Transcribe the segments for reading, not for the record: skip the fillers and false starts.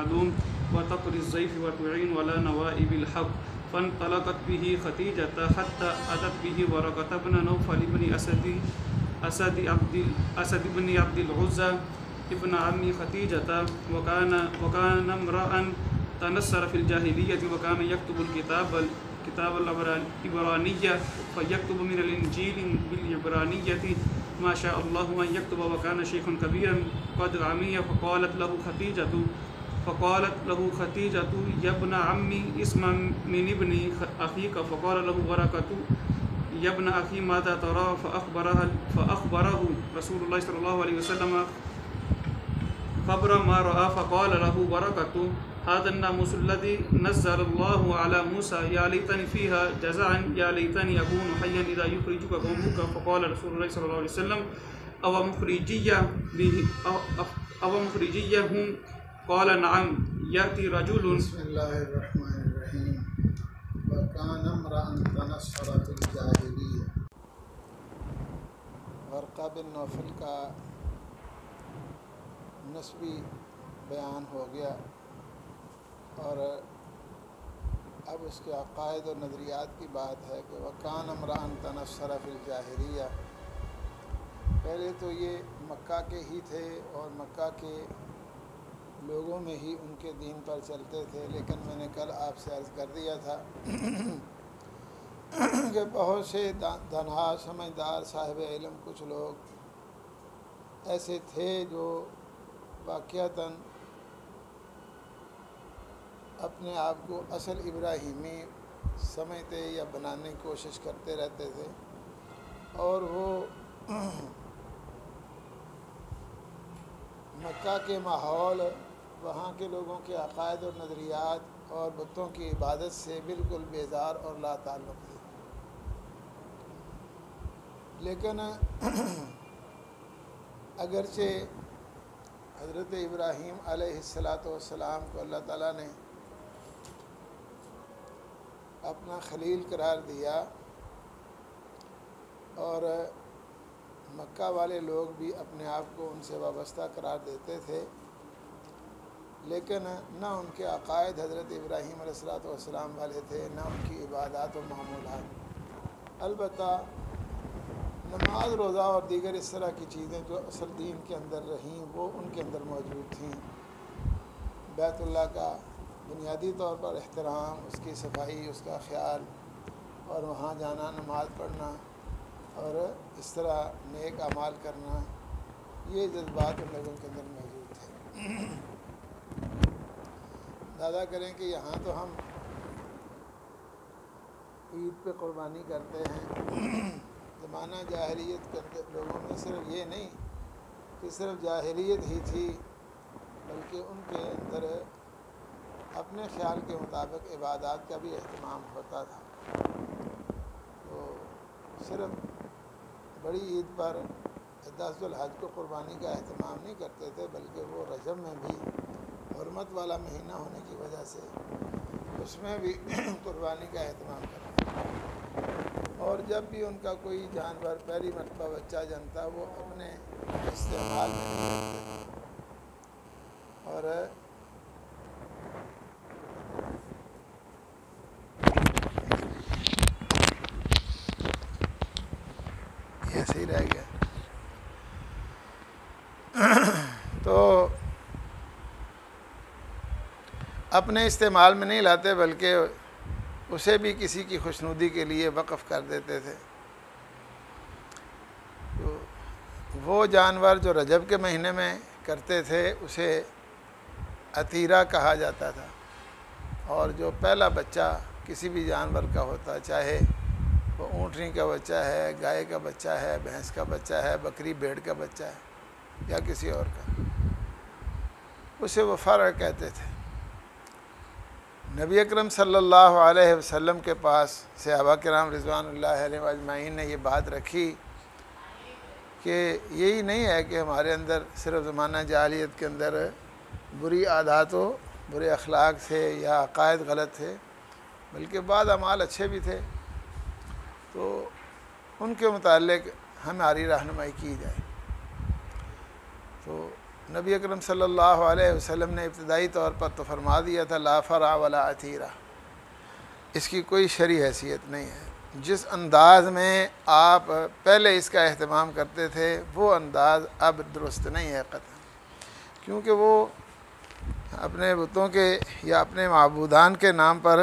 المعلوم وتقري الضيف وتعين على نوائب الحق. فانطلقت به خديجة حتى أتت به ورقة بن نوفل بن أسد بن عبد العزى ابن عم خديجة وكان امرأ تنصر في الجاهلية وكان يكتب كتاب العبرانية فيكتب من الإنجيل بالعبرانية ما شاء الله أن يكتب وكان شيخ كبيرا قد عمي. فقالت له خديجة يا ابن عمي اسمع من ابن أخيك. فقال له ورقة يا ابن أخي ماذا ترى؟ فأخبره رسول الله صلى الله عليه وسلم خبر ما رأى. فقال له ورقة هذا الناموس الذي نزل الله على موسى يا ليتني فيها جزعا يا ليتني أكون حيا إذا يخرجك قومك. فقال رسول الله صلى الله عليه وسلم أو مخرجيهم؟ قال نعم. يأتي رجل. بسم الله الرحمن الرحیم. وکان امرأ تنصر فی الجاہلیہ. ورقہ بن نوفل کا نسبی بیان ہو گیا اور اب اس کے عقائد اور نظریات کی بات ہے کہ وکان امرأ تنصر فی الجاہلیہ. پہلے تو یہ مکہ کے ہی تھے اور مکہ کے لوگوں میں ہی ان کے دین پر چلتے تھے، لیکن میں نے کل آپ سے عرض کر دیا تھا کہ بہت سے دانا سمجھدار صاحب علم کچھ لوگ ایسے تھے جو واقعتاً اپنے آپ کو اصل ابراہیمی سمجھتے یا بنانے کی کوشش کرتے رہتے تھے، اور وہ مکہ کے ماحول، وہاں کے لوگوں کے عقائد اور نظریات اور بتوں کی عبادت سے بالکل بیزار اور لا تعلق تھے. لیکن اگرچہ حضرت ابراہیم علیہ السلام کو اللہ تعالیٰ نے اپنا خلیل قرار دیا اور مکہ والے لوگ بھی اپنے آپ کو ان سے وابستہ قرار دیتے تھے، لیکن نہ ان کے عقائد حضرت ابراہیم علیہ السلام والے تھے، نہ ان کی عبادات و معمولات. البتہ نماز، روزہ اور دیگر اس طرح کی چیزیں جو اصل دین کے اندر رہیں وہ ان کے اندر موجود تھیں. بیت اللہ کا بنیادی طور پر احترام، اس کی صفائی، اس کا خیال، اور وہاں جانا، نماز پڑھنا اور اس طرح نیک اعمال کرنا، یہ جذبات ان لوگوں کے اندر موجود تھے. اندازہ کریں کہ یہاں تو ہم عید پہ قربانی کرتے ہیں. زمانہ جاہلیت کے اندر لوگوں میں صرف یہ نہیں کہ صرف جاہلیت ہی تھی، بلکہ ان کے اندر اپنے خیال کے مطابق عبادات کا بھی اہتمام ہوتا تھا. تو صرف بڑی عید پر 10 ذوالحج کو قربانی کا اہتمام نہیں کرتے تھے، بلکہ وہ رجب میں بھی حرمت والا مہینہ ہونے کی وجہ سے اس میں بھی قربانی کا اہتمام کرتے تھے. اور جب بھی ان کا کوئی جانور پہلی مرتبہ بچہ جنتا وہ اپنے استعمال میں نہیں رکھتے تھے. اور ایسے ہی رہ گیا. تو اپنے استعمال میں نہیں لاتے، بلکہ اسے بھی کسی کی خوشنودی کے لیے وقف کر دیتے تھے. تو وہ جانور جو رجب کے مہینے میں کرتے تھے اسے عتیرہ کہا جاتا تھا، اور جو پہلا بچہ کسی بھی جانور کا ہوتا، چاہے وہ اونٹنی کا بچہ ہے، گائے کا بچہ ہے، بھینس کا بچہ ہے، بکری بھیڑ کا بچہ ہے یا کسی اور کا، اسے وہ فرع کہتے تھے. نبی اکرم صلی اللہ علیہ وسلم کے پاس صحابہ کرام رضوان اللہ علیہ اجمعین نے یہ بات رکھی کہ یہی نہیں ہے کہ ہمارے اندر صرف زمانہ جاہلیت کے اندر بری عادات و برے اخلاق تھے یا عقائد غلط تھے، بلکہ بعض اعمال اچھے بھی تھے، تو ان کے متعلق ہماری رہنمائی کی جائے. تو نبی اکرم صلی اللہ علیہ وسلم نے ابتدائی طور پر تو فرما دیا تھا لا فرع ولا عتیرہ، اس کی کوئی شرعی حیثیت نہیں ہے۔ جس انداز میں آپ پہلے اس کا اہتمام کرتے تھے وہ انداز اب درست نہیں ہے قطعا، کیونکہ وہ اپنے بتوں کے یا اپنے معبودان کے نام پر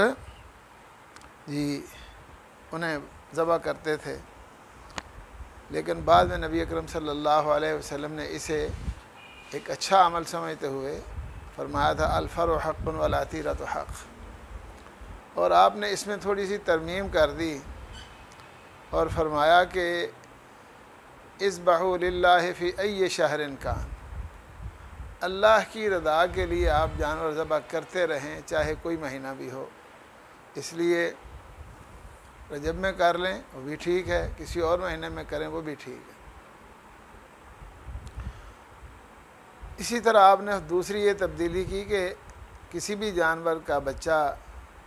انہیں ذبح کرتے تھے، لیکن بعد میں نبی اکرم صلی اللہ علیہ وسلم نے اسے ایک اچھا عمل سمجھتے ہوئے فرمایا تھا الفرع حق والعتیرۃ حق، اور آپ نے اس میں تھوڑی سی ترمیم کر دی اور فرمایا کہ اذبحوا للہ فی ای شہر کان، اللہ کی رضا کے لیے آپ جانور ذبح کرتے رہیں چاہے کوئی مہینہ بھی ہو، اس لیے رجب میں کر لیں وہ بھی ٹھیک ہے، کسی اور مہینے میں کریں وہ بھی ٹھیک ہے۔ اسی طرح آپ نے دوسری یہ تبدیلی کی کہ کسی بھی جانور کا بچہ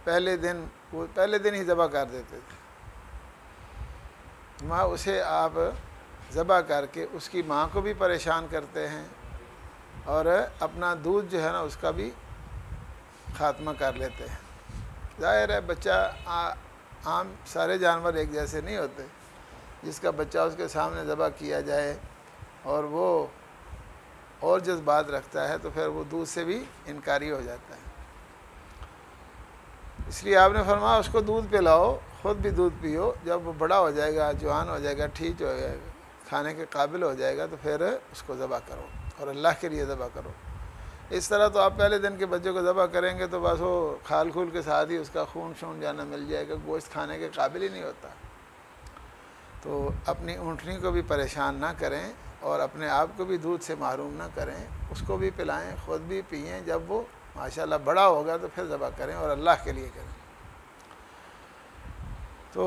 پہلے دن ہی ذبح کر دیتے تھے، وہاں اسے آپ ذبح کر کے اس کی ماں کو بھی پریشان کرتے ہیں اور اپنا دودھ جو ہے نا اس کا بھی خاتمہ کر لیتے ہیں۔ ظاہر ہے بچہ عام سارے جانور ایک جیسے نہیں ہوتے، جس کا بچہ اس کے سامنے ذبح کیا جائے اور وہ اور جذبات رکھتا ہے تو پھر وہ دودھ سے بھی انکاری ہو جاتا ہے، اس لیے آپ نے فرمایا اس کو دودھ پلاؤ، خود بھی دودھ پیو، جب وہ بڑا ہو جائے گا، جوان ہو جائے گا، ٹھیک ہو جائے گا، کھانے کے قابل ہو جائے گا تو پھر اس کو ذبح کرو اور اللہ کے لیے ذبح کرو۔ اس طرح تو آپ پہلے دن کے بچوں کو ذبح کریں گے تو بس وہ کھال کھول کے ساتھ ہی اس کا خون شون جانا مل جائے گا، گوشت کھانے کے قابل ہی نہیں ہوتا۔ تو اپنی اونٹنی کو بھی پریشان نہ کریں اور اپنے آپ کو بھی دودھ سے محروم نہ کریں، اس کو بھی پلائیں، خود بھی پئیں، جب وہ ماشاءاللہ بڑا ہوگا تو پھر ذبح کریں اور اللہ کے لیے کریں۔ تو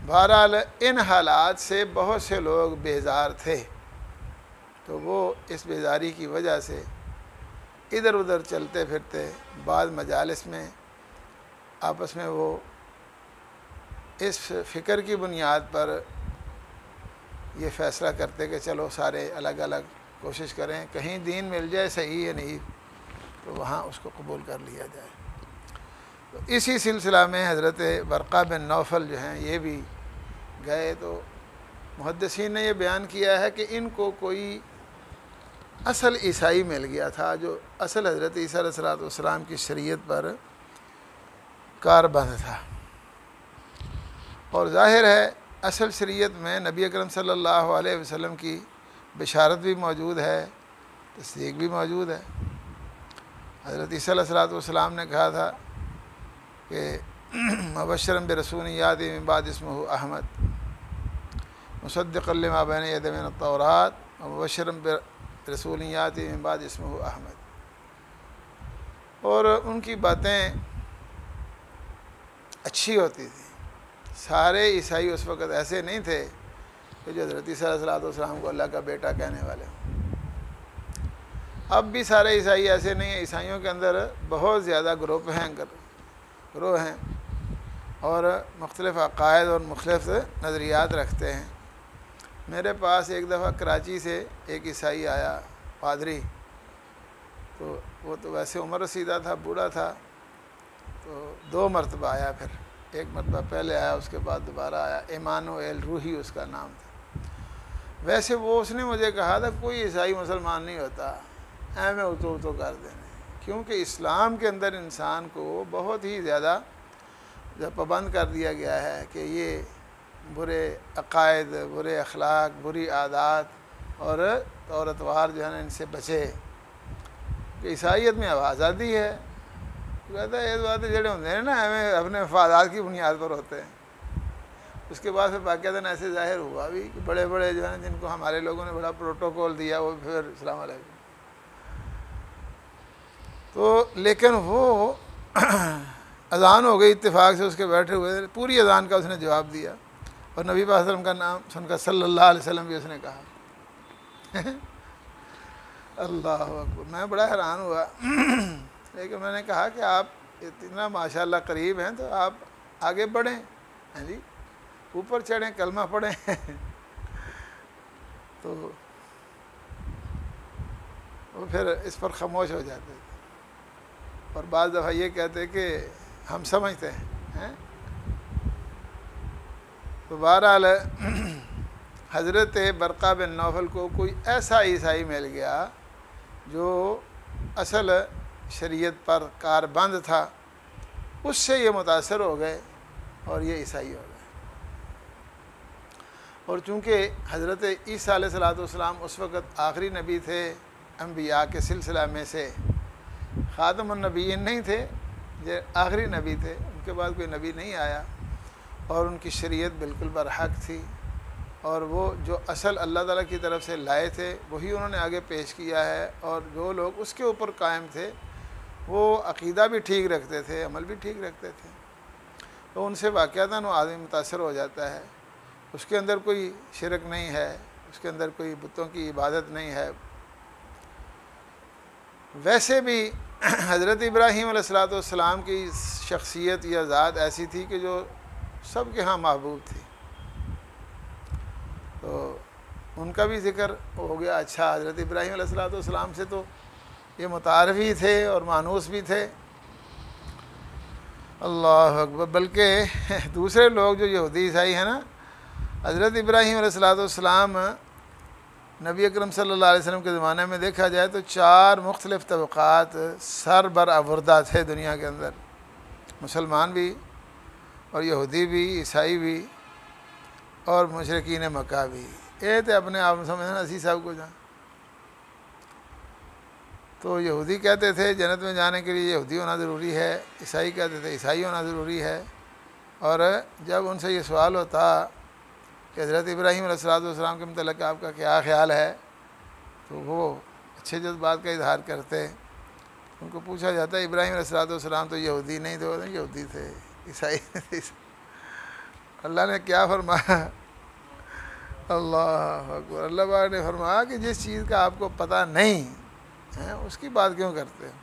بہرحال ان حالات سے بہت سے لوگ بیزار تھے، تو وہ اس بیزاری کی وجہ سے ادھر ادھر چلتے پھرتے بعض مجالس میں آپس میں وہ اس فکر کی بنیاد پر یہ فیصلہ کرتے کہ چلو سارے الگ الگ کوشش کریں، کہیں دین مل جائے صحیح ہے نہیں تو وہاں اس کو قبول کر لیا جائے۔ تو اسی سلسلہ میں حضرت ورقہ بن نوفل جو ہیں یہ بھی گئے، تو محدثین نے یہ بیان کیا ہے کہ ان کو کوئی اصل عیسائی مل گیا تھا جو اصل حضرت عیسیٰ علیہ السلام کی شریعت پر کار بند تھا، اور ظاہر ہے اصل شریعت میں نبی اکرم صلی اللہ علیہ وسلم کی بشارت بھی موجود ہے، تصدیق بھی موجود ہے۔ حضرت عیسیٰ علیہ السلام نے کہا تھا کہ مبشرا برسول یاتی من بعد اسمہ احمد مصدقا لما بین یدیہ من التوراۃ ومبشرا برسول یاتی من بعد اسمہ احمد، اور ان کی باتیں اچھی ہوتی تھیں۔ سارے عیسائی اس وقت ایسے نہیں تھے کہ جو حضرت عیسیٰ علیہ السلام کو اللہ کا بیٹا کہنے والے ہوں۔ اب بھی سارے عیسائی ایسے نہیں ہیں، عیسائیوں کے اندر بہت زیادہ گروہ ہیں اور مختلف عقائد اور مختلف نظریات رکھتے ہیں۔ میرے پاس ایک دفعہ کراچی سے ایک عیسائی آیا، پادری، تو وہ تو ویسے عمر رسیدہ تھا، بوڑھا تھا، تو 2 مرتبہ آیا، پھر ایک مرتبہ پہلے آیا، اس کے بعد دوبارہ آیا، ایمانوئیل روحی اس کا نام تھا۔ ویسے اس نے مجھے کہا تھا کوئی عیسائی مسلمان نہیں ہوتا، میں اتو کر دینے، کیونکہ اسلام کے اندر انسان کو بہت ہی زیادہ پابند کر دیا گیا ہے کہ یہ برے عقائد، برے اخلاق، بری عادات اور طور اطوار جو ہے نا ان سے بچے، کہ عیسائیت میں اب آزادی ہے۔ کہتا ہے یہ بات جڑے ہوتے ہیں نا ہمیں اپنے مفادات کی بنیاد پر ہوتے ہیں۔ اس کے بعد پھر باقاعدہ ایسے ظاہر ہوا بھی کہ بڑے بڑے جو ہیں جن کو ہمارے لوگوں نے بڑا پروٹوکول دیا وہ پھر السلام علیکم، تو لیکن وہ اذان ہو گئی اتفاق سے، اس کے بیٹھے ہوئے پوری اذان کا اس نے جواب دیا، اور نبی پاک صلی اللہ علیہ وسلم کا نام سن کر صلی اللہ علیہ وسلم بھی اس نے کہا۔ اللہ اکبر، میں بڑا حیران ہوا، لیکن میں نے کہا کہ آپ اتنا ماشاءاللہ قریب ہیں تو آپ آگے بڑھیں، ہاں جی، اوپر چڑھیں، کلمہ پڑھیں۔ تو وہ پھر اس پر خاموش ہو جاتے تھے، اور بعض دفعہ یہ کہتے کہ ہم سمجھتے ہیں۔ تو بہرحال حضرت برقہ بن نوفل کو کوئی ایسا عیسائی مل گیا جو اصل شریعت پر کاربند تھا، اس سے یہ متاثر ہو گئے اور یہ عیسائی ہو گئے۔ اور چونکہ حضرت عیسیٰ علیہ السلام اس وقت آخری نبی تھے انبیاء کے سلسلہ میں سے، خاتم النبیین نہیں تھے، یہ آخری نبی تھے، ان کے بعد کوئی نبی نہیں آیا، اور ان کی شریعت بالکل برحق تھی، اور وہ جو اصل اللہ تعالیٰ کی طرف سے لائے تھے وہی انہوں نے آگے پیش کیا ہے، اور جو لوگ اس کے اوپر قائم تھے وہ عقیدہ بھی ٹھیک رکھتے تھے، عمل بھی ٹھیک رکھتے تھے، تو ان سے واقعتاً وہ آدمی متاثر ہو جاتا ہے۔ اس کے اندر کوئی شرک نہیں ہے، اس کے اندر کوئی بتوں کی عبادت نہیں ہے۔ ویسے بھی حضرت ابراہیم علیہ السلام کی شخصیت یا ذات ایسی تھی کہ جو سب کے ہاں محبوب تھی، تو ان کا بھی ذکر ہو گیا۔ اچھا، حضرت ابراہیم علیہ السلام سے تو یہ متعارف ہی تھے اور مانوس بھی تھے، اللہ اکبر۔ بلکہ دوسرے لوگ جو یہودی عیسائی ہیں نا، حضرت ابراہیم علیہ السلام نبی اکرم صلی اللہ علیہ وسلم کے زمانے میں دیکھا جائے تو 4 مختلف طبقات سر برآوردہ تھے دنیا کے اندر، مسلمان بھی اور یہودی بھی، عیسائی بھی اور مشرکین مکہ بھی۔ یہ تھے اپنے آپ میں سمجھنا اسی صاحب کو جہاں تو یہودی کہتے تھے جنت میں جانے کے لیے یہودی ہونا ضروری ہے، عیسائی کہتے تھے عیسائی ہونا ضروری ہے۔ اور جب ان سے یہ سوال ہوتا کہ حضرت ابراہیم علیہ السلام کے متعلق آپ کا کیا خیال ہے، تو وہ اچھے جذبات کا اظہار کرتے۔ ان کو پوچھا جاتا ہے ابراہیم علیہ السلام تو یہودی نہیں تھے، یہودی تھے، عیسائی تھے۔ اللہ نے کیا فرمایا؟ اللہ اکبر، اللہ پاک نے فرمایا کہ جس چیز کا آپ کو پتہ نہیں ہے اس کی بات کیوں کرتے ہیں؟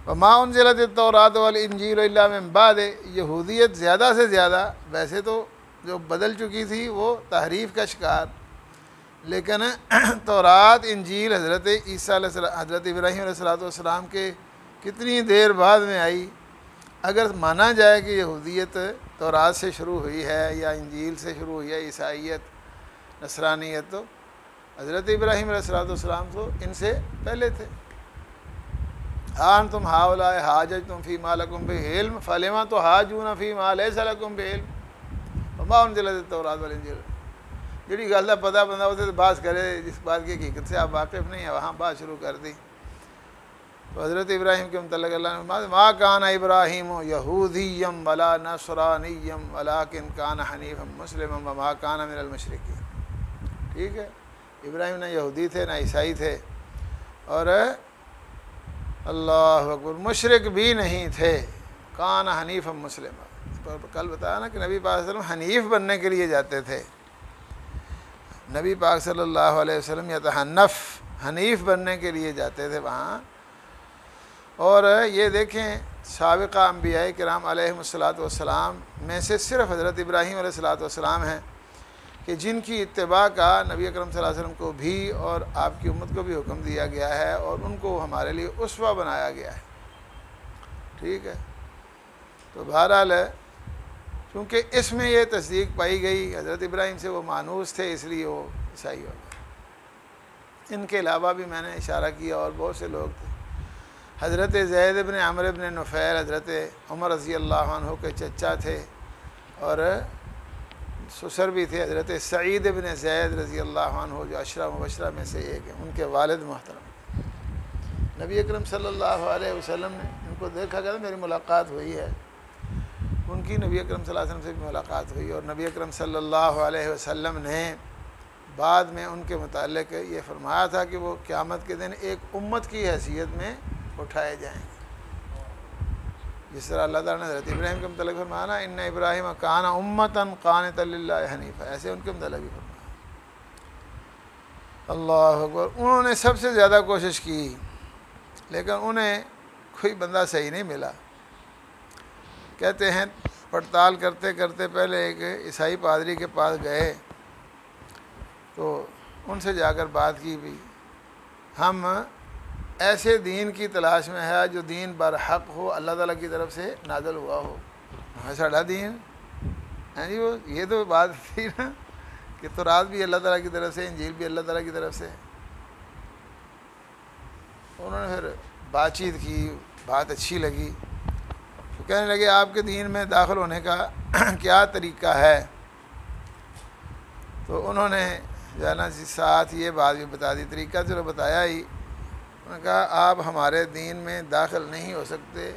وما انزلت التوراۃ والانجیل الا من بعد، یہودیت زیادہ سے زیادہ ویسے تو جو بدل چکی تھی وہ تحریف کا شکار، لیکن تورات انجیل حضرت حضرت ابراہیم علیہ السلام کے کتنی دیر بعد میں آئی۔ اگر مانا جائے کہ یہودیت تورات سے شروع ہوئی ہے یا انجیل سے شروع ہوئی ہے، عیسائیت نصرانیت، تو حضرت ابراہیم علیہ السلام تو ان سے پہلے تھے۔ انتم ہؤلاء حاججتم فیما لکم بہ علم فلما تحاجون فیما لیس لکم بہ علم وما انزلت التوراۃ والانجیل۔ جڑی گل کا پتہ بندہ اسے تو بات کرے، جس بات کی حقیقت سے آپ واقف نہیں ہیں وہاں بات شروع کر دی۔ تو حضرت ابراہیم کے متعلق اللہ نے فرمایا ما کان ابراہیم یہودیا ولا نصرانیا ولکن کان حنیفا مسلما وما کان من المشرکین۔ ٹھیک ہے، ابراہیم نہ یہودی تھے نہ عیسائی تھے، اور اللہ اکبر مشرک بھی نہیں تھے، کان حنیفا مسلما۔ کل بتایا نا کہ نبی پاک صلی اللہ علیہ وسلم حنیف بننے کے لیے جاتے تھے، نبی پاک صلی اللہ علیہ وسلم یتحنف، حنیف بننے کے لیے جاتے تھے وہاں۔ اور یہ دیکھیں سابقہ انبیاء کرام علیہم السلام میں سے صرف حضرت ابراہیم علیہ السلام ہیں کہ جن کی اتباع کا نبی اکرم صلی اللہ علیہ وسلم کو بھی اور آپ کی امت کو بھی حکم دیا گیا ہے، اور ان کو ہمارے لیے اسوہ بنایا گیا ہے۔ ٹھیک ہے، تو بہرحال چونکہ اس میں یہ تصدیق پائی گئی، حضرت ابراہیم سے وہ مانوس تھے اس لیے وہ عیسائی ہو گئے۔ ان کے علاوہ بھی میں نے اشارہ کیا اور بہت سے لوگ تھے۔ حضرت زید بن عمرو بن نفیل حضرت عمر رضی اللہ عنہ کے چچا تھے، اور سسر بھی تھے حضرت سعید بن زید رضی اللہ عنہ جو عشرہ مبشرہ میں سے ایک ہیں، ان کے والد محترم۔ نبی اکرم صلی اللہ علیہ وسلم نے ان کو دیکھا کہ میری ملاقات ہوئی ہے، ان کی نبی اکرم صلی اللہ علیہ وسلم سے بھی ملاقات ہوئی، اور نبی اکرم صلی اللہ علیہ وسلم نے بعد میں ان کے متعلق یہ فرمایا تھا کہ وہ قیامت کے دن ایک امت کی حیثیت میں اٹھائے جائیں گے، جس طرح اللہ تعالیٰ نے حضرت ابراہیم کے متعلق فرمایا نا ان ابراہیم کان امتا قانتا للہ حنیفا، ایسے ان کے متعلق بھی فرمایا۔ اللہ اکبر، انہوں نے سب سے زیادہ کوشش کی لیکن انہیں کوئی بندہ صحیح نہیں ملا۔ کہتے ہیں پڑتال کرتے کرتے پہلے ایک عیسائی پادری کے پاس گئے تو ان سے جا کر بات کی بھی ہم ایسے دین کی تلاش میں ہے جو دین برحق ہو، اللہ تعالیٰ کی طرف سے نازل ہوا ہو۔ ساڑھا دین جی وہ یہ تو بات تھی نا کہ تورات بھی اللہ تعالیٰ کی طرف سے، انجیل بھی اللہ تعالیٰ کی طرف سے۔ انہوں نے پھر بات چیت کی، بات اچھی لگی، تو کہنے لگے آپ کے دین میں داخل ہونے کا کیا طریقہ ہے؟ تو انہوں نے جو ہے نا ساتھ یہ بات بھی بتا دی، طریقہ چلو بتایا ہی۔ انہوں نے کہا آپ ہمارے دین میں داخل نہیں ہو سکتے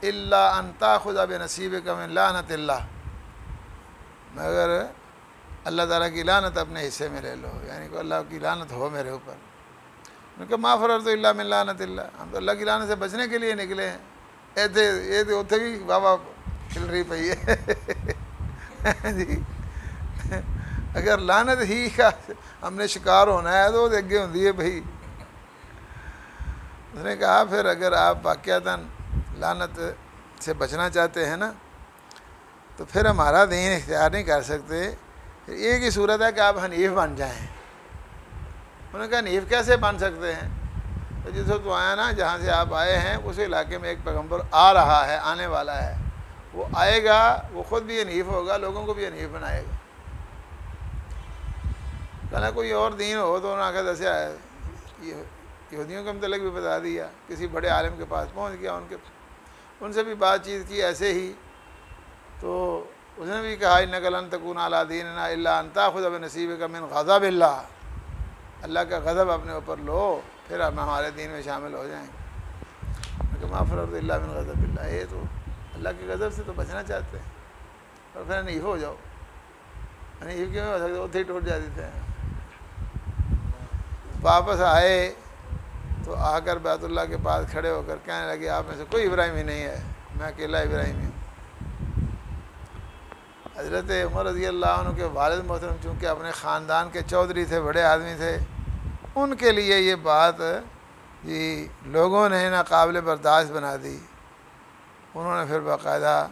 الا ان تاخذ بنصیبک من لعنت اللہ، مگر اللہ تعالیٰ کی لعنت اپنے حصے میں لے لو، یعنی کہ اللہ کی لعنت ہو میرے اوپر۔ انہوں نے کہا ما فررت الا من لعنت اللہ، ہم تو اللہ کی لعنت سے بچنے کے لیے نکلے ہیں۔ یہ تو اتنے بھی بابا کھل رہی پئی ہے جی، اگر لعنت ہی کا ہم نے شکار ہونا ہے تو وہ اگے ہوندی ہے بھائی۔ اس نے کہا پھر اگر آپ واقعتاً لعنت سے بچنا چاہتے ہیں نا تو پھر ہمارا دین اختیار نہیں کر سکتے، ایک ہی صورت ہے کہ آپ حنیف بن جائیں۔ انہوں نے کہا حنیف کیسے بن سکتے ہیں؟ تو جس وقت آیا نا جہاں سے آپ آئے ہیں اس علاقے میں ایک پیغمبر آ رہا ہے، آنے والا ہے، وہ آئے گا، وہ خود بھی حنیف ہوگا، لوگوں کو بھی حنیف بنائے گا۔ کہنا کوئی اور دین ہو تو انہوں نے کہا جیسے یہودیوں کے متعلق بھی بتا دیا، کسی بڑے عالم کے پاس پہنچ گیا، ان سے بھی بات چیت کی ایسے ہی، تو اس نے بھی کہا انک لن تکون علی دیننا الا ان تاخذ بنصیبک من غضب اللہ، اللہ کا غضب اپنے اوپر لو پھر ہم ہمارے دین میں شامل ہو جائیں گے۔ ما فررت الا من غضب اللہ، یہ تو اللہ کے غضب سے تو بچنا چاہتے ہیں، اور پھر حنیف ہو جاؤ۔ حنیف کیوں ہو سکتے؟ اتنے ہی ٹوٹ جاتے تھے۔ واپس آئے تو آ کر بیت اللہ کے پاس کھڑے ہو کر کہنے لگے آپ میں سے کوئی ابراہیمی نہیں ہے، میں اکیلا ابراہیمی ہوں۔ حضرت عمر رضی اللہ عنہ کے والد محترم چونکہ اپنے خاندان کے چودھری تھے، بڑے آدمی تھے، ان کے لیے یہ بات جی لوگوں نے ناقابل برداشت بنا دی۔ انہوں نے پھر باقاعدہ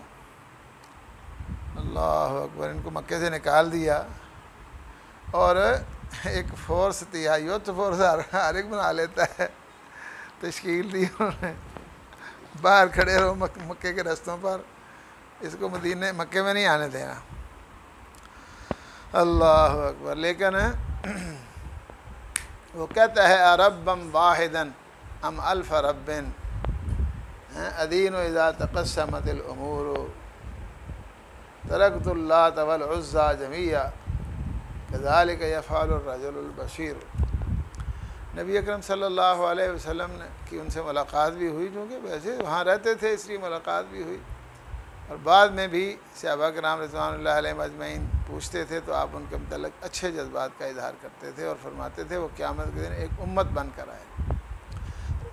اللہ اکبر ان کو مکے سے نکال دیا اور ایک فورس تھی، یوتھ فورس ہر ایک بنا لیتا ہے، تشکیل دی انہوں نے، باہر کھڑے رہو مکے کے رستوں پر، اس کو مکے میں نہیں آنے دینا۔ اللہ اکبر۔ لیکن وہ کہتا ہے اربم واحدن ام الف رب ادین اذا تقسمت الامور ترکت اللات والعزى جميعا كذلك يفعل الرجل البصير۔ نبی اکرم صلی اللہ علیہ وسلم کی ان سے ملاقات بھی ہوئی، چونکہ ویسے وہاں رہتے تھے اس لیے ملاقات بھی ہوئی، اور بعد میں بھی صحابہ کرام رضوان اللہ علیہم اجمعین پوچھتے تھے تو آپ ان کے متعلق اچھے جذبات کا اظہار کرتے تھے اور فرماتے تھے وہ قیامت کے دن ایک امت بن کر آئے۔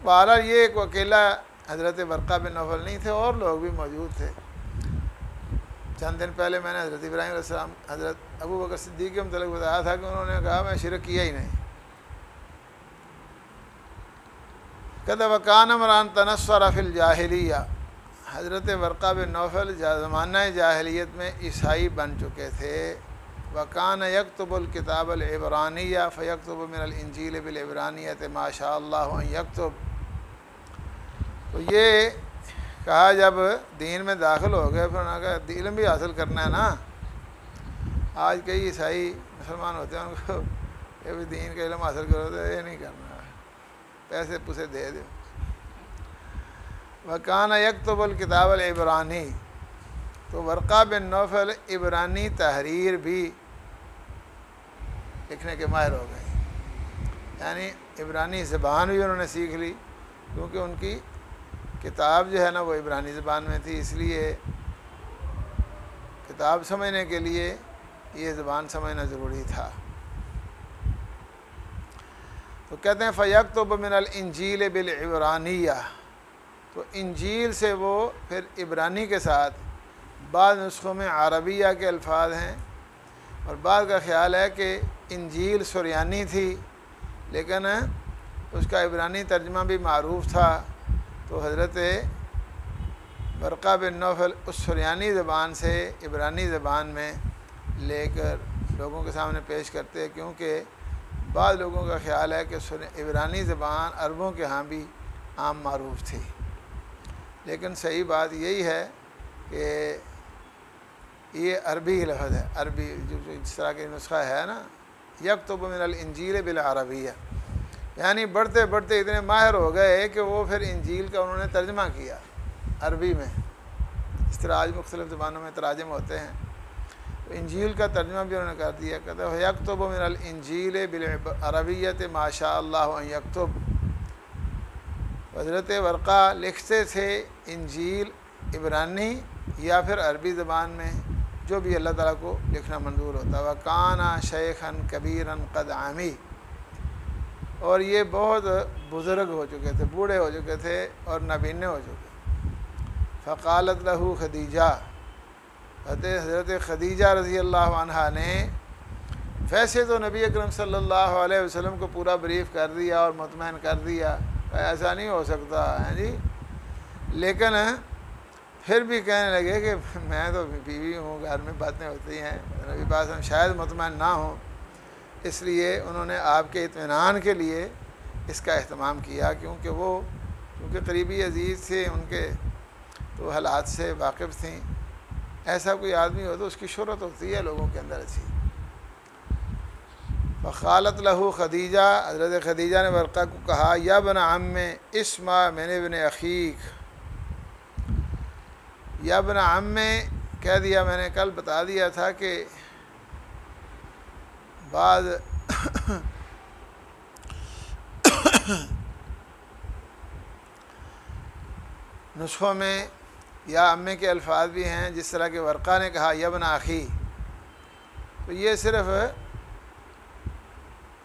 بہرحال یہ ایک اکیلا حضرت ورقہ بن نوفل نہیں تھے، اور لوگ بھی موجود تھے۔ چند دن پہلے میں نے حضرت ابراہیم علیہ السلام حضرت ابو بکر صدیق کے متعلق بتایا تھا کہ انہوں نے کہا میں شرک کیا ہی نہیں۔ کہتا وکان عمران تنصر فی الجاہلیہ، حضرت ورقہ بن نوفل زمانہ جاہلیت میں عیسائی بن چکے تھے۔ وکان یکتب الکتاب العبرانیہ فیکتب من الانجیل بالعبرانیۃ ما شاء اللہ ان یکتب۔ تو یہ کہا جب دین میں داخل ہو گئے، پھر انہوں نے کہا علم بھی حاصل کرنا ہے نا۔ آج کئی عیسائی مسلمان ہوتے ہیں، ان کو یہ بھی دین کا علم حاصل کرو تو یہ نہیں کرنا، پیسے پوسے دے دو۔ وکان یکتب الکتاب العبرانی، تو ورقہ بن نوفل عبرانی تحریر بھی لکھنے کے ماہر ہو گئے، یعنی عبرانی زبان بھی انہوں نے سیکھ لی، کیونکہ ان کی کتاب جو ہے نا وہ عبرانی زبان میں تھی، اس لیے کتاب سمجھنے کے لیے یہ زبان سمجھنا ضروری تھا۔ تو کہتے ہیں فیکتب من الانجیل بالعبرانیہ، تو انجیل سے وہ پھر عبرانی کے ساتھ، بعض نسخوں میں عربیہ کے الفاظ ہیں، اور بعض کا خیال ہے کہ انجیل سریانی تھی لیکن اس کا عبرانی ترجمہ بھی معروف تھا، تو حضرت ورقہ بن نوفل اس سریانی زبان سے عبرانی زبان میں لے کر لوگوں کے سامنے پیش کرتے، کیونکہ بعض لوگوں کا خیال ہے کہ عبرانی زبان عربوں کے ہاں بھی عام معروف تھی، لیکن صحیح بات یہی ہے کہ یہ عربی لفظ ہے، عربی جو جس طرح کے نسخہ ہے نا، یکتب من الانجیل بالعربیہ، یعنی بڑھتے بڑھتے اتنے ماہر ہو گئے کہ وہ پھر انجیل کا انہوں نے ترجمہ کیا عربی میں، اس طرح آج مختلف زبانوں میں تراجم ہوتے ہیں، تو انجیل کا ترجمہ بھی انہوں نے کر دیا، کہتے ہیں یکتب من الانجیل بالعربیۃ ما شاء اللہ ان یکتب۔ حضرت ورقہ لکھتے تھے انجیل عبرانی یا پھر عربی زبان میں، جو بھی اللہ تعالیٰ کو لکھنا منظور ہوتا ہے۔ وَكَانَ شَيْخًا كَبِيرًا قَدْ عَمِي، اور یہ بہت بزرگ ہو چکے تھے، بوڑھے ہو چکے تھے اور نابینے ہو چکے۔ فقالت لہو خدیجہ، حضرت خدیجہ رضی اللہ عنہا نے ویسے تو نبی اکرم صلی اللہ علیہ وسلم کو پورا بریف کر دیا اور مطمئن کر دیا، ایسا نہیں ہو سکتا ہے جی، لیکن پھر بھی کہنے لگے کہ میں تو بیوی ہوں، گھر میں باتیں ہوتی ہیں، نبی پاک ہم شاید مطمئن نہ ہوں، اس لیے انہوں نے آپ کے اطمینان کے لیے اس کا اہتمام کیا، کیونکہ قریبی عزیز تھے ان کے، تو حالات سے واقف تھیں۔ ایسا کوئی آدمی ہو تو اس کی شہرت ہوتی ہے لوگوں کے اندر اچھی۔ فقالت لہو خدیجہ، حضرت خدیجہ نے ورقہ کو کہا یا ابن عم اسمع من ابن اخیک، یا ابن عم کہہ دیا، میں نے کل بتا دیا تھا کہ بعض نسخوں میں یا امے کے الفاظ بھی ہیں، جس طرح کہ ورقہ نے کہا یا ابن اخی، تو یہ صرف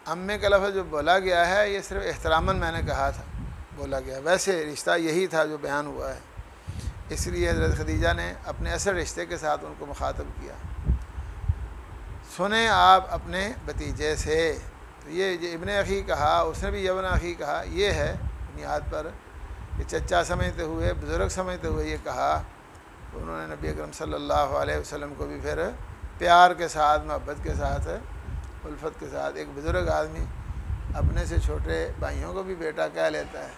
امے کا لفظ جو بولا گیا ہے یہ صرف احتراماً میں نے کہا تھا، بولا گیا، ویسے رشتہ یہی تھا جو بیان ہوا ہے، اس لیے حضرت خدیجہ نے اپنے اصل رشتے کے ساتھ ان کو مخاطب کیا، سنیں آپ اپنے بھتیجے سے۔ تو یہ جو ابن اخی کہا، اس نے بھی ابن اخی کہا، یہ ہے بنیاد پر کہ چچا سمجھتے ہوئے، بزرگ سمجھتے ہوئے یہ کہا، تو انہوں نے نبی اکرم صلی اللہ علیہ وسلم کو بھی پھر پیار کے ساتھ، محبت کے ساتھ، الفت کے ساتھ، ایک بزرگ آدمی اپنے سے چھوٹے بھائیوں کو بھی بیٹا کہہ لیتا ہے،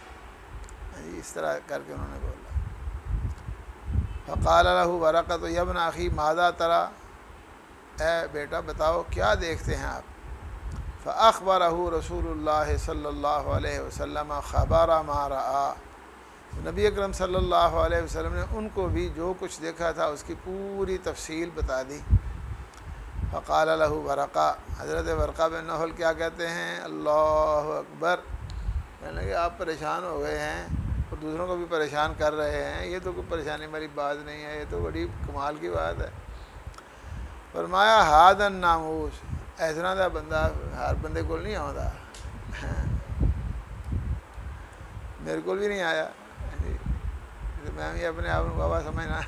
اس طرح کر کے انہوں نے بولا۔ فقال لہ ورقۃ یا ابن اخی ماذا تری، اے بیٹا بتاؤ کیا دیکھتے ہیں آپ؟ فاخبرہ رسول اللہ صلی اللہ علیہ وسلم خبر ما رآ، نبی اکرم صلی اللہ علیہ وسلم نے ان کو بھی جو کچھ دیکھا تھا اس کی پوری تفصیل بتا دی۔ فقال لہ ورقہ، حضرت ورقہ بن نوفل کیا کہتے ہیں؟ اللہ اکبر، کہنے لگے آپ پریشان ہو گئے ہیں اور دوسروں کو بھی پریشان کر رہے ہیں، یہ تو کوئی پریشانی والی بات نہیں ہے، یہ تو بڑی کمال کی بات ہے۔ فرمایا ہاد الناموس، اس طرح کا بندہ ہر بندے کو نہیں آتا، میرے کو بھی نہیں آیا، میں بھی اپنے آپ کو بابا سمجھنا۔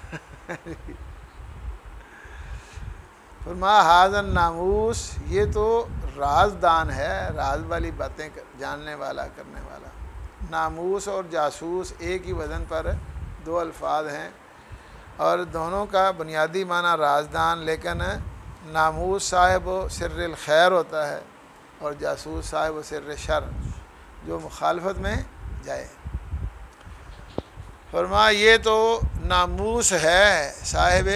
فرمایا ہاد الناموس، یہ تو رازدان ہے، راز والی باتیں جاننے والا، کرنے والا۔ ناموس اور جاسوس ایک ہی وزن پر دو الفاظ ہیں، اور دونوں کا بنیادی معنی رازدان، لیکن ناموس صاحب و سر الخیر ہوتا ہے اور جاسوس صاحب و سر شر، جو مخالفت میں جائے۔ فرمایا یہ تو ناموس ہے، صاحب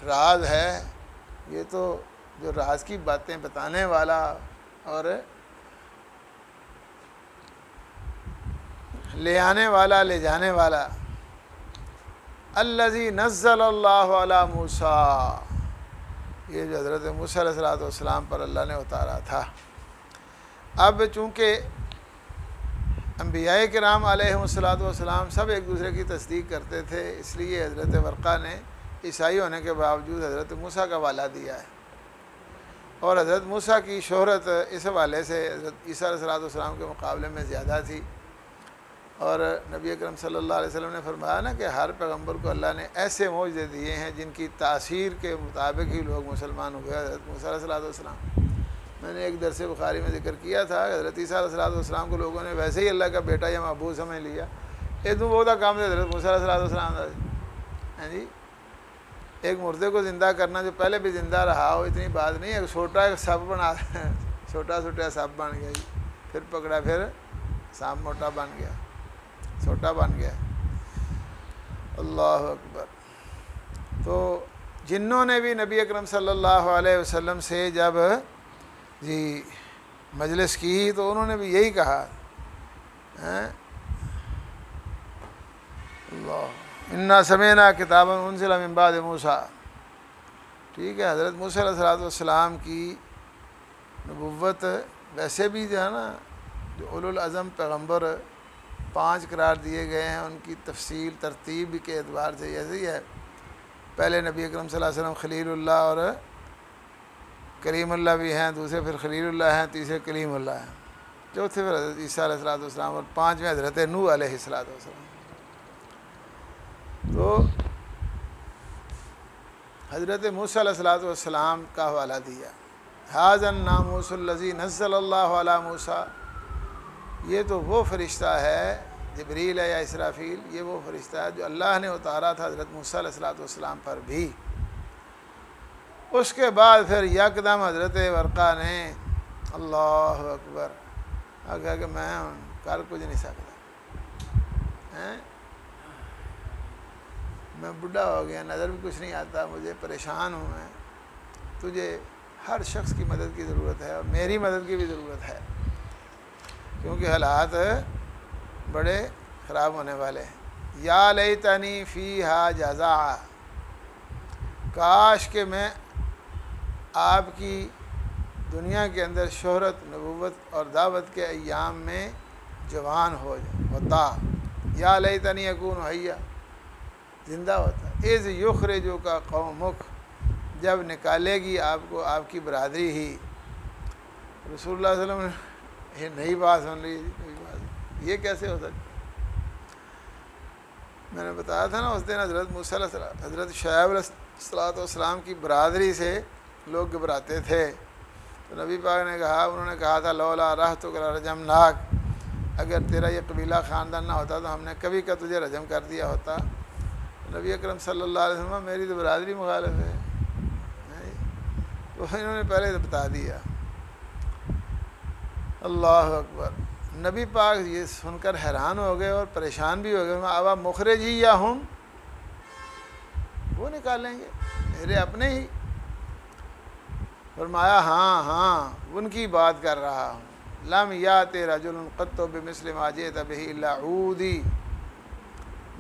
راز ہے، یہ تو جو راز کی باتیں بتانے والا اور لے آنے والا، لے جانے والا۔ الذی نزل اللہ علی موسیٰ، یہ جو حضرت موسیٰ علیہ السلام پر اللہ نے اتارا تھا۔ اب چونکہ انبیاء کرام علیہ السلام سب ایک دوسرے کی تصدیق کرتے تھے، اس لیے حضرت ورقہ نے عیسائی ہونے کے باوجود حضرت موسیٰ کا حوالہ دیا ہے، اور حضرت موسیٰ کی شہرت اس حوالے سے حضرت عیسیٰ علیہ السلام کے مقابلے میں زیادہ تھی، اور نبی اکرم صلی اللہ علیہ وسلم نے فرمایا نا کہ ہر پیغمبر کو اللہ نے ایسے معجزے دیے ہیں جن کی تاثیر کے مطابق ہی لوگ مسلمان ہوئے۔ حضرت موسیٰ علیہ السلام، میں نے ایک درس بخاری میں ذکر کیا تھا، حضرت عیسیٰ علیہ السلام کو لوگوں نے ویسے ہی اللہ کا بیٹا یا معبود سمجھ لیا، یہ تو بہت کام ہے حضرت موسیٰ علیہ السلام کا جی، ایک مردے کو زندہ کرنا جو پہلے بھی زندہ رہا ہو، اتنی بات نہیں ہے، ایک چھوٹا ایک سب بنا چھوٹا چھوٹا سانپ بن گیا جی، پھر پکڑا پھر سانپ موٹا بن گیا، چھوٹا بن گیا۔ اللہ اکبر۔ تو جنوں نے بھی نبی اکرم صلی اللہ علیہ وسلم سے جب جی مجلس کی تو انہوں نے بھی یہی کہا، اللہ انا سمعنا کتابا انزل من بعد موسیٰ، ٹھیک ہے، حضرت موسیٰ علیہ السلام کی نبوت ویسے بھی جو ہے نا، جو اولو العزم پیغمبر 5 قرار دیے گئے ہیں، ان کی تفصیل ترتیب کے اعتبار سے ایسے ہی ہے۔ پہلے نبی اکرم صلی اللہ علیہ وسلم خلیل اللہ اور کریم اللہ بھی ہیں، دوسرے پھر خلیل اللہ ہیں، تیسرے کلیم اللہ ہیں، چوتھے پھر حضرت عیسیٰ علیہ السلام اور 5ویں حضرت نوح علیہ السلام۔ تو حضرت موسیٰ علیہ السلام کا حوالہ دیا، ھذا الناموس الذی نزل اللہ علی موسیٰ، یہ تو وہ فرشتہ ہے، جبریل ہے یا اسرافیل، یہ وہ فرشتہ ہے جو اللہ نے اتارا تھا حضرت موسیٰ علیہ السلام پر بھی۔ اس کے بعد پھر یکدم حضرت ورقہ نے اللہ اکبر کہا کہ میں کر کچھ نہیں سکتا، میں بڈھا ہو گیا، نظر بھی کچھ نہیں آتا، مجھے پریشان ہوں میں، تجھے ہر شخص کی مدد کی ضرورت ہے اور میری مدد کی بھی ضرورت ہے، کیونکہ حالات بڑے خراب ہونے والے ہیں۔ یا لیتنی فیہا جزع، کاش کہ میں آپ کی دنیا کے اندر شہرت، نبوت اور دعوت کے ایام میں جوان ہوتا، یا لیتنی اکون حیا، زندہ ہوتا، اذ یخرجک قومک، جب نکالے گی آپ کو آپ کی برادری ہی۔ رسول اللہ صلی اللہ علیہ وسلم نے یہ نئی بات سن لی، نئی بات، یہ کیسے ہو سکتا؟ میں نے بتایا تھا نا اس دن حضرت موسیٰ علیہ السلام، حضرت شعیب علیہ السلام کی برادری سے لوگ گھبراتے تھے، تو نبی پاک نے کہا، انہوں نے کہا تھا لولا رحتک لرجمناک، اگر تیرا یہ قبیلہ خاندان نہ ہوتا تو ہم نے کبھی کا تجھے رجم کر دیا ہوتا۔ نبی اکرم صلی اللہ علیہ وسلم، میری تو برادری مخالف ہے، تو انہوں نے پہلے بتا دیا۔ اللہ اکبر۔ نبی پاک یہ سن کر حیران ہو گئے اور پریشان بھی ہو گئے، ابا مخرجی یا ہم، وہ نکالیں گے میرے اپنے ہی؟ فرمایا ہاں ہاں ان کی بات کر رہا ہوں، لم یات رجل قط بمثل ما جئت به الا عودی،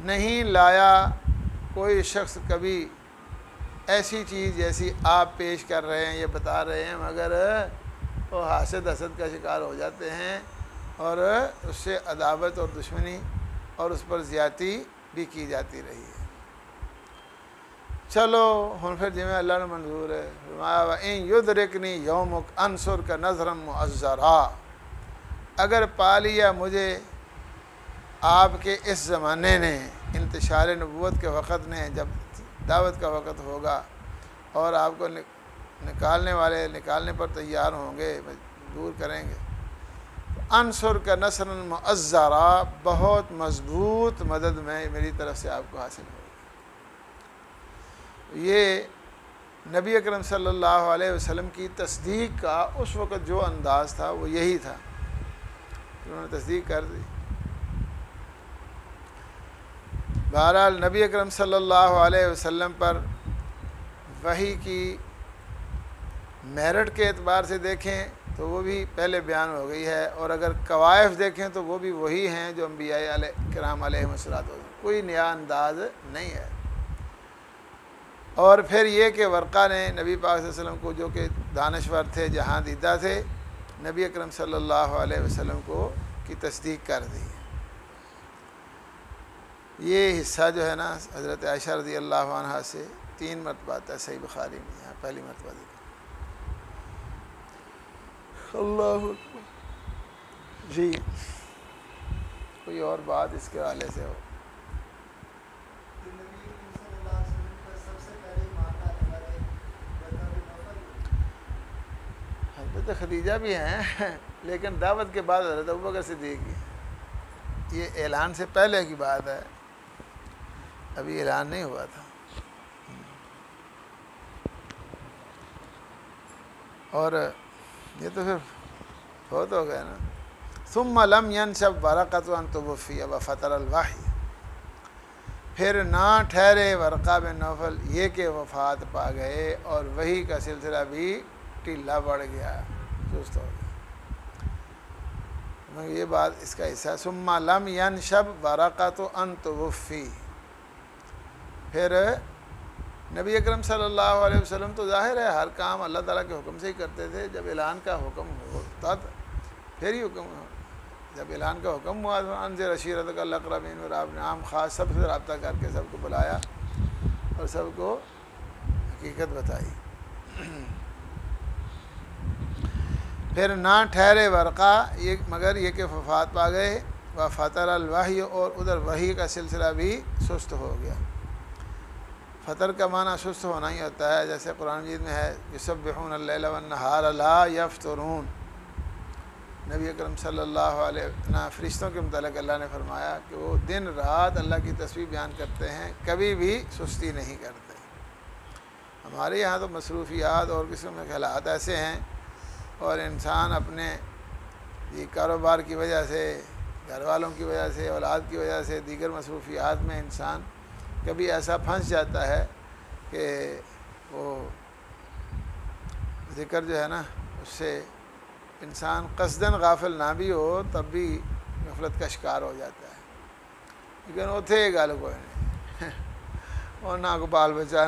نہیں لایا کوئی شخص کبھی ایسی چیز جیسی آپ پیش کر رہے ہیں، یہ بتا رہے ہیں، مگر وہ حاسد حسد کا شکار ہو جاتے ہیں اور اس سے عداوت اور دشمنی اور اس پر زیادتی بھی کی جاتی رہی ہے۔ چلو ہن پھر جی میں اللہ نے منظور ہے، فرمایا وَإِن يُدْرِكْنِي يَوْمُكَ أَنْصُرْكَ نَصْرًا مُعَزَّرًا، اگر پا لیا مجھے آپ کے اس زمانے نے، انتشار نبوت کے وقت نے، جب دعوت کا وقت ہوگا اور آپ کو نکالنے والے نکالنے پر تیار ہوں گے، دور کریں گے، انصرک نصرا مؤزرا، بہت مضبوط مدد میں میری طرف سے آپ کو حاصل ہوگی۔ یہ نبی اکرم صلی اللہ علیہ وسلم کی تصدیق کا اس وقت جو انداز تھا وہ یہی تھا، انہوں نے تصدیق کر دی۔ بہرحال نبی اکرم صلی اللہ علیہ وسلم پر وحی کی میرٹ کے اعتبار سے دیکھیں تو وہ بھی پہلے بیان ہو گئی ہے، اور اگر کوائف دیکھیں تو وہ بھی وہی ہیں جو انبیاء کرام علیہ الصلوۃ والسلام، کوئی نیا انداز نہیں ہے۔ اور پھر یہ کہ ورقہ نے نبی پاک صلی اللہ علیہ وسلم کو، جو کہ دانشور تھے، جہاں دیدہ تھے، نبی اکرم صلی اللہ علیہ وسلم کو کی تصدیق کر دی۔ یہ حصہ جو ہے نا حضرت عائشہ رضی اللہ عنہا سے 3 مرتبہ آتا ہے صحیح بخاری میں، یہاں پہلی مرتبہ دیکھا۔ اللہ اکبر۔ جی کوئی اور بات اس کے حوالے سے ہو؟ حضرت خدیجہ بھی ہیں، لیکن دعوت کے بعد حضرت ابوبکر صدیق کی، یہ اعلان سے پہلے کی بات ہے، ابھی اعلان نہیں ہوا تھا۔ اور یہ تو پھر فوت ہو گئے نا. ثم لم ينشب ورقة ان توفی وفتر الوحی، پھر نہ ٹھہرے ورقہ بن نوفل یہ کہ وفات پا گئے اور وحی کا سلسلہ بھی ٹھیلا پڑ گیا، سست ہو گیا. مگر یہ بات اس کا حصہ. ثم لم ينشب ورقة ان توفی، پھر نبی اکرم صلی اللہ علیہ وسلم تو ظاہر ہے ہر کام اللہ تعالیٰ کے حکم سے ہی کرتے تھے. جب اعلان کا حکم ہوتا پھر ہی حکم ہوا. جب اعلان کا حکم ہوا تو انذر عشیرتک الاقربین، اور آپ نے عام خاص سب سے رابطہ کر کے سب کو بلایا اور سب کو حقیقت بتائی. پھر نہ ٹھہرے ورقہ یہ مگر یہ کہ وفات پا گئے. وفتر الوحی، اور ادھر وحی کا سلسلہ بھی سست ہو گیا. فطر کا معنی سست ہونا ہی ہوتا ہے، جیسے قرآن مجید میں ہے یسبحون اللیل والنہار لا یفترون. نبی اکرم صلی اللہ علیہ وسلم فرشتوں کے متعلق اللہ نے فرمایا کہ وہ دن رات اللہ کی تسبیح بیان کرتے ہیں، کبھی بھی سستی نہیں کرتے. ہمارے یہاں تو مصروفیات اور قسم کے حالات ایسے ہیں، اور انسان اپنے یہ کاروبار کی وجہ سے، گھر والوں کی وجہ سے، اولاد کی وجہ سے، دیگر مصروفیات میں انسان کبھی ایسا پھنس جاتا ہے کہ وہ ذکر جو ہے نا اس سے انسان قصداً غافل نہ بھی ہو تب بھی غفلت کا شکار ہو جاتا ہے. لیکن اتنے گل کوئی نہیں اور نہ کوئی بال بچہ،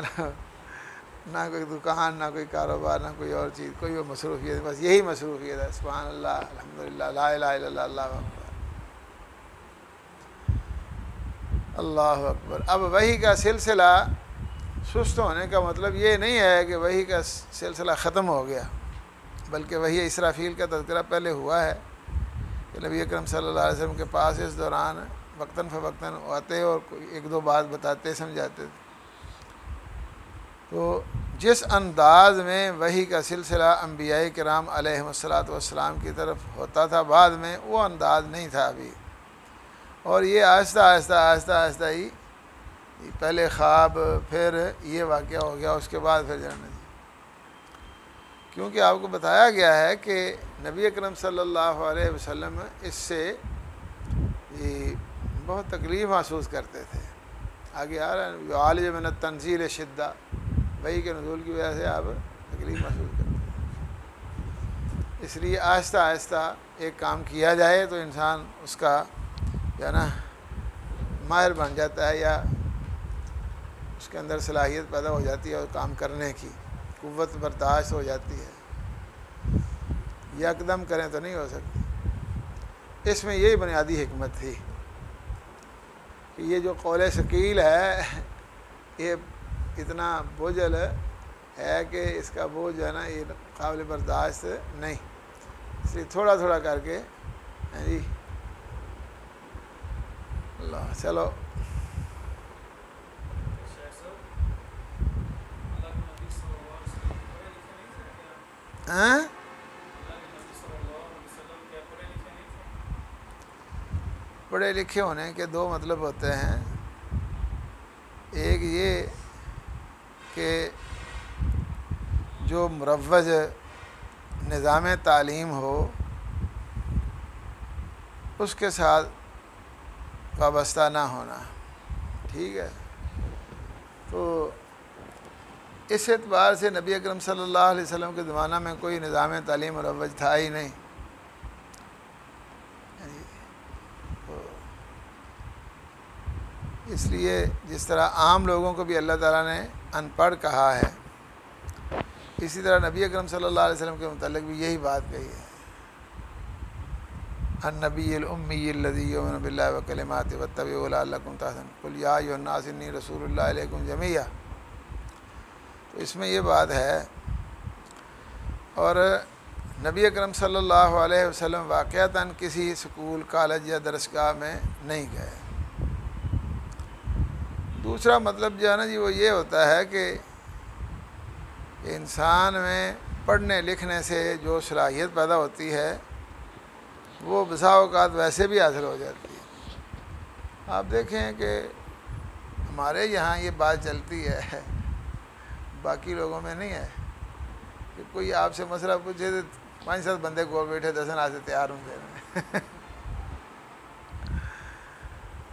نہ کوئی دکان، نہ کوئی کاروبار، نہ کوئی اور چیز، کوئی وہ مصروفیت، بس یہی مصروفیت ہے. سبحان اللہ، الحمدللہ، لا الہ الا اللہ، اللہ اکبر، اللہ اکبر. اب وحی کا سلسلہ سست ہونے کا مطلب یہ نہیں ہے کہ وحی کا سلسلہ ختم ہو گیا، بلکہ وحی اسرافیل کا تذکرہ پہلے ہوا ہے کہ نبی اکرم صلی اللہ علیہ وسلم کے پاس اس دوران وقتاً فوقتاً آتے اور ایک دو بات بتاتے سمجھاتے تھے. تو جس انداز میں وحی کا سلسلہ انبیاء کرام علیہم الصلاۃ والسلام کی طرف ہوتا تھا بعد میں، وہ انداز نہیں تھا ابھی. اور یہ آہستہ آہستہ آہستہ آہستہ ہی پہلے خواب، پھر یہ واقعہ ہو گیا، اس کے بعد پھر جانا. کیونکہ آپ کو بتایا گیا ہے کہ نبی اکرم صلی اللہ علیہ وسلم اس سے بہت تکلیف محسوس کرتے تھے. آگے آ رہا ہے یعالج من التنزیل شدہ، وحی کے نزول کی وجہ سے آپ تکلیف محسوس کرتے ہیں. اس لیے آہستہ آہستہ ایک کام کیا جائے تو انسان اس کا جو ہے نا ماہر بن جاتا ہے، یا اس کے اندر صلاحیت پیدا ہو جاتی ہے اور کام کرنے کی قوت برداشت ہو جاتی ہے. یکدم کریں تو نہیں ہو سکتی. اس میں یہی بنیادی حکمت تھی کہ یہ جو قول ثقیل ہے یہ اتنا بوجھل ہے کہ اس کا بوجھ جو ہے نا یہ قابل برداشت نہیں. اس لیے تھوڑا تھوڑا کر کے جی اللہ. چلو پڑھے لکھے ہونے کے دو مطلب ہوتے ہیں. ایک یہ کہ جو مروج نظام تعلیم ہو اس کے ساتھ وابستہ نہ ہونا، ٹھیک ہے. تو اس اعتبار سے نبی اکرم صلی اللہ علیہ وسلم کے زمانہ میں کوئی نظام تعلیم مروج تھا ہی نہیں. اس لیے جس طرح عام لوگوں کو بھی اللہ تعالیٰ نے ان پڑھ کہا ہے، اسی طرح نبی اکرم صلی اللہ علیہ وسلم کے متعلق بھی یہی بات کہی ہے. النبی الامی الذی یؤمن باللہ وکلماتہ واتبعوہ لعلکم تہتدون قل یا ایھا الناس انی رسول اللہ الیکم جمیعا. تو اس میں یہ بات ہے. اور نبی اکرم صلی اللہ علیہ وسلم واقعتاً کسی سکول، کالج یا درسگاہ میں نہیں گئے. دوسرا مطلب جو ہے نا جی وہ یہ ہوتا ہے کہ انسان میں پڑھنے لکھنے سے جو صلاحیت پیدا ہوتی ہے وہ بسا اوقات ویسے بھی حاصل ہو جاتی ہے. آپ دیکھیں کہ ہمارے یہاں یہ بات چلتی ہے، باقی لوگوں میں نہیں ہے، کہ کوئی آپ سے مسئلہ پوچھے تو 5-7 بندے کو بیٹھے 10 سے تیار ہوں گے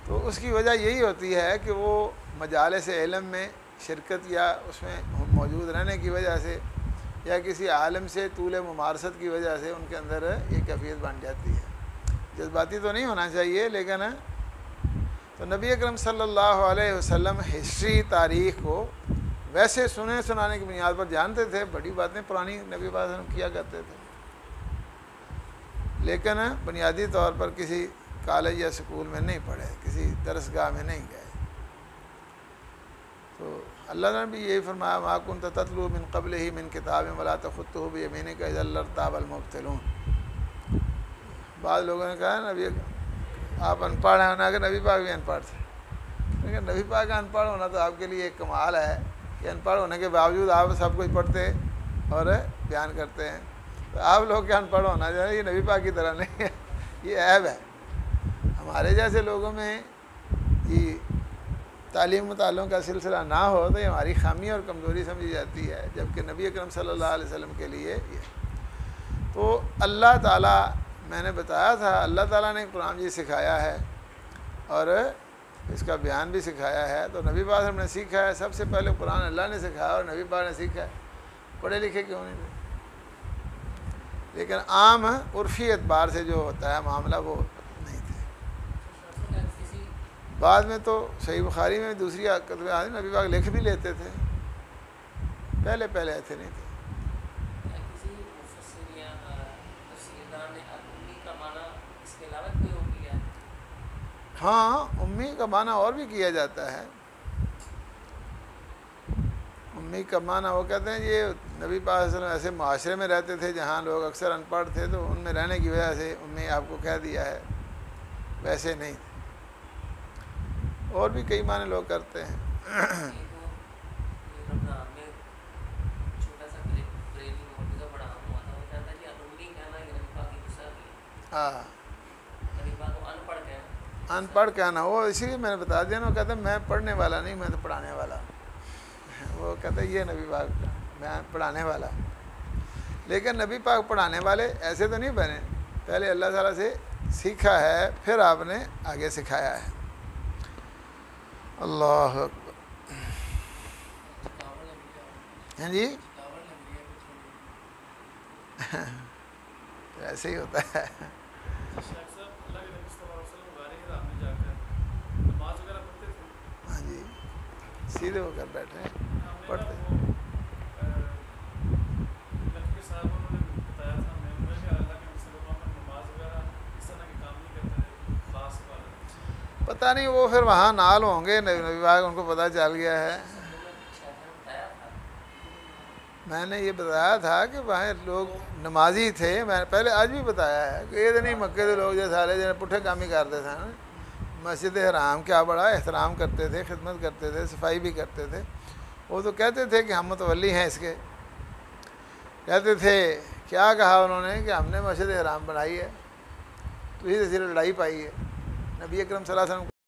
تو اس کی وجہ یہی ہوتی ہے کہ وہ مجالس علم میں شرکت یا اس میں موجود رہنے کی وجہ سے یا کسی عالم سے طول ممارست کی وجہ سے ان کے اندر یہ کیفیت بن جاتی ہے. جذباتی تو نہیں ہونا چاہیے لیکن تو نبی اکرم صلی اللہ علیہ وسلم ہسٹری تاریخ کو ویسے سنانے کی بنیاد پر جانتے تھے. بڑی باتیں پرانی نبی پاک صلی اللہ علیہ وسلم کیا کرتے تھے لیکن بنیادی طور پر کسی کالج یا سکول میں نہیں پڑھے, کسی درسگاہ میں نہیں گئے. تو اللہ نے بھی یہی فرمایا ما کنت تتلو من قبلہ من کتاب ولا تخطہ بیمینک اذا لارتاب المبطلون. بعض لوگوں نے کہا نبی آپ ان پڑھ ہیں, کہ نبی پاک بھی ان پڑھ تھے, لیکن نبی پاک کا ان پڑھ ہونا تو آپ کے لیے ایک کمال ہے کہ ان پڑھ ہونے کے باوجود آپ سب کچھ پڑھتے اور بیان کرتے ہیں. تو آپ لوگ کے ان پڑھ ہونا چاہیے, یہ نبی پاک کی طرح نہیں ہے, یہ عیب ہے. ہمارے جیسے لوگوں میں یہ تعلیم و تعلم کا سلسلہ نہ ہو تو یہ ہماری خامی اور کمزوری سمجھی جاتی ہے, جبکہ نبی اکرم صلی اللہ علیہ وسلم کے لیے یہ تو اللہ تعالیٰ, میں نے بتایا تھا اللہ تعالیٰ نے قرآن جی سکھایا ہے اور اس کا بیان بھی سکھایا ہے. تو نبی پاک ہم نے سیکھا ہے, سب سے پہلے قرآن اللہ نے سکھایا اور نبی پاک نے سیکھا ہے. پڑھے لکھے کیوں نہیں تھے, لیکن عام عرفی اعتبار سے جو ہوتا ہے معاملہ وہ نہیں تھے. بعد میں تو صحیح بخاری میں دوسری نبی پاک لکھ بھی لیتے تھے, پہلے ایسے نہیں تھے. ہاں امی کا معنی اور بھی کیا جاتا ہے. امی کا معنی وہ کہتے ہیں یہ نبی پاک صلی اللہ علیہ وسلم ایسے معاشرے میں رہتے تھے جہاں لوگ اکثر ان پڑھ تھے, تو ان میں رہنے کی وجہ سے امی آپ کو کہہ دیا ہے, ویسے نہیں تھے. اور بھی کئی معنی لوگ کرتے ہیں. ہاں ان پڑھ کہنا, وہ اسی لیے میں نے بتا دیا نا, وہ کہتے ہیں میں پڑھنے والا نہیں, میں تو پڑھانے والا. وہ کہتے ہیں یہ نبی پاک میں پڑھانے والا. لیکن نبی پاک پڑھانے والے ایسے تو نہیں بنے, پہلے اللہ تعالیٰ سے سیکھا ہے پھر آپ نے آگے سکھایا ہے. اللہ اکبر. ہاں جی ایسے ہی ہوتا ہے. ہاں جی سیدھے ہو کر بیٹھے پڑھتے. پتہ نہیں وہ پھر وہاں نال ہوں گے, نبی پاک ان کو پتہ چل گیا ہے. میں نے یہ بتایا تھا کہ وہاں لوگ نمازی تھے, میں نے پہلے آج بھی بتایا ہے کہ یہ نہیں مکے کے لوگ جو سارے جو پٹھے کام ہی کرتے تھے, مسجد حرام کیا بڑا احترام کرتے تھے, خدمت کرتے تھے, صفائی بھی کرتے تھے. وہ تو کہتے تھے کہ ہم متولی ہیں اس کے, کہتے تھے کیا کہا انہوں نے کہ ہم نے مسجد حرام بنائی ہے, تو اسی سے لڑائی پائی ہے. نبی اکرم صلی اللہ علیہ وسلم